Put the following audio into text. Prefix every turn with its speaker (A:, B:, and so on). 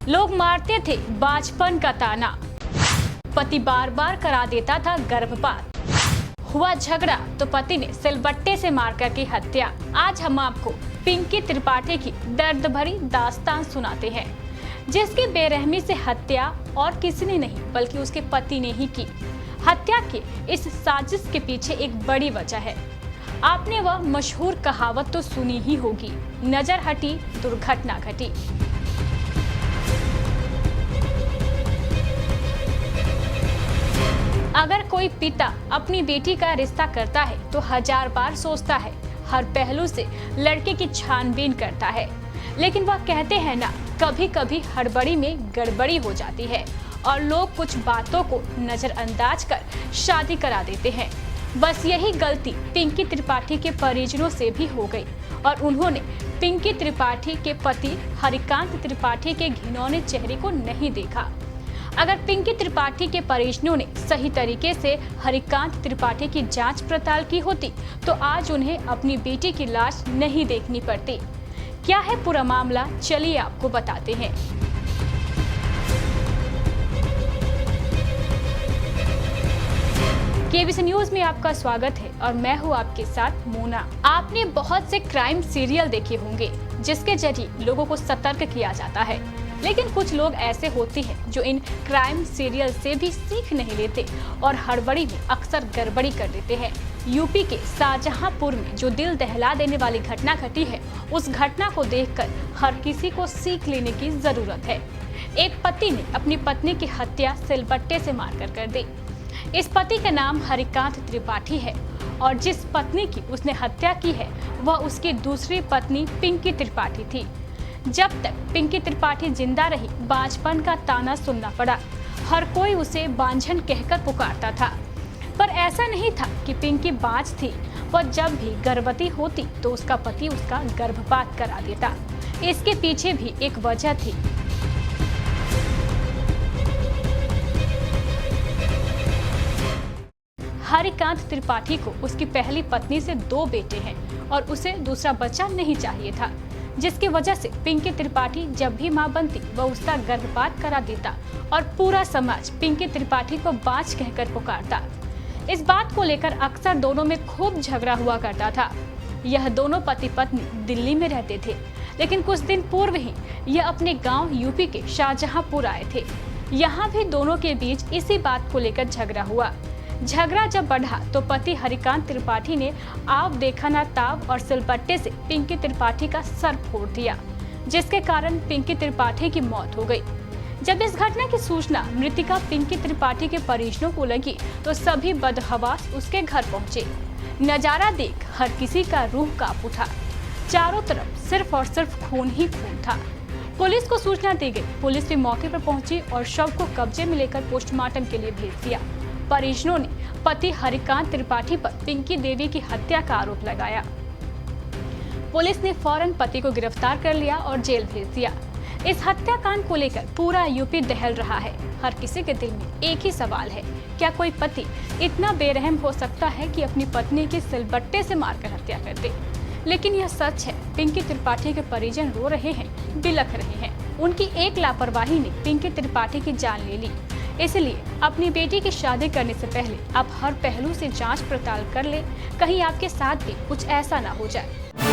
A: लोग मारते थे बाजपन का ताना, पति बार बार करा देता था गर्भपात। हुआ झगड़ा तो पति ने सिलबट्टे से मारकर की हत्या। आज हम आपको पिंकी त्रिपाठी की दर्द भरी दास्तान सुनाते हैं, जिसकी बेरहमी से हत्या और किसी ने नहीं बल्कि उसके पति ने ही की। हत्या की इस साजिश के पीछे एक बड़ी वजह है। आपने वह मशहूर कहावत तो सुनी ही होगी, नजर हटी दुर्घटना घटी। अगर कोई पिता अपनी बेटी का रिश्ता करता है तो 1000 बार सोचता है, हर पहलू से लड़के की छानबीन करता है। लेकिन वह कहते हैं ना, कभी कभी हड़बड़ी में गड़बड़ी हो जाती है और लोग कुछ बातों को नजरअंदाज कर शादी करा देते हैं। बस यही गलती पिंकी त्रिपाठी के परिजनों से भी हो गई और उन्होंने पिंकी त्रिपाठी के पति हरिकांत त्रिपाठी के घिनौने चेहरे को नहीं देखा। अगर पिंकी त्रिपाठी के परिजनों ने सही तरीके से हरिकांत त्रिपाठी की जांच पड़ताल की होती तो आज उन्हें अपनी बेटी की लाश नहीं देखनी पड़ती। क्या है पूरा मामला, चलिए आपको बताते हैं। केबीसी न्यूज में आपका स्वागत है और मैं हूं आपके साथ मोना। आपने बहुत से क्राइम सीरियल देखे होंगे जिसके जरिए लोगों को सतर्क किया जाता है, लेकिन कुछ लोग ऐसे होते हैं जो इन क्राइम सीरियल से भी सीख नहीं लेते और हड़बड़ी में अक्सर गड़बड़ी कर देते हैं। यूपी के शाहजहांपुर में जो दिल दहला देने वाली घटना घटी है, उस घटना को देखकर हर किसी को सीख लेने की जरूरत है। एक पति ने अपनी पत्नी की हत्या सिलबट्टे से मारकर कर दी। इस पति का नाम हरिकांत त्रिपाठी है और जिस पत्नी की उसने हत्या की है वह उसकी दूसरी पत्नी पिंकी त्रिपाठी थी। जब तक पिंकी त्रिपाठी जिंदा रही, बाजपन का ताना सुनना पड़ा। हर कोई उसे बांझन कहकर पुकारता था, पर ऐसा नहीं था कि पिंकी बाज थी। वह जब भी गर्भवती होती तो उसका पति उसका गर्भपात करा देता। इसके पीछे भी एक वजह थी। हरिकांत त्रिपाठी को उसकी पहली पत्नी से 2 बेटे हैं और उसे दूसरा बच्चा नहीं चाहिए था, जिसकी वजह से पिंकी त्रिपाठी जब भी मां बनती वह उसका गर्भपात करा देता और पूरा समाज पिंकी त्रिपाठी को बाज कहकर पुकारता। इस बात को लेकर अक्सर दोनों में खूब झगड़ा हुआ करता था। यह दोनों पति पत्नी दिल्ली में रहते थे, लेकिन कुछ दिन पूर्व ही यह अपने गांव यूपी के शाहजहांपुर आए थे। यहाँ भी दोनों के बीच इसी बात को लेकर झगड़ा हुआ। झगड़ा जब बढ़ा तो पति हरिकांत त्रिपाठी ने आप देखा ना ताव और सिलबट्टे से पिंकी त्रिपाठी का सर फोड़ दिया, जिसके कारण पिंकी त्रिपाठी की मौत हो गई। जब इस घटना की सूचना मृतिका पिंकी त्रिपाठी के परिजनों को लगी तो सभी बदहवास उसके घर पहुंचे। नजारा देख हर किसी का रूह कांप उठा। चारों तरफ सिर्फ और सिर्फ खून ही खून था। पुलिस को सूचना दी गई। पुलिस भी मौके पर पहुंची और शव को कब्जे में लेकर पोस्टमार्टम के लिए भेज दिया। परिजनों ने पति हरिकांत त्रिपाठी पर पिंकी देवी की हत्या का आरोप लगाया। पुलिस ने फौरन पति को गिरफ्तार कर लिया और जेल भेज दिया। इस हत्याकांड को लेकर पूरा यूपी दहल रहा है। हर किसी के दिल में एक ही सवाल है, क्या कोई पति इतना बेरहम हो सकता है कि अपनी पत्नी की सिलबट्टे से मारकर हत्या कर दे? लेकिन यह सच है। पिंकी त्रिपाठी के परिजन रो रहे हैं, बिलख रहे हैं। उनकी एक लापरवाही ने पिंकी त्रिपाठी की जान ले ली। इसलिए अपनी बेटी की शादी करने से पहले आप हर पहलू से जांच पड़ताल कर ले, कहीं आपके साथ भी कुछ ऐसा ना हो जाए।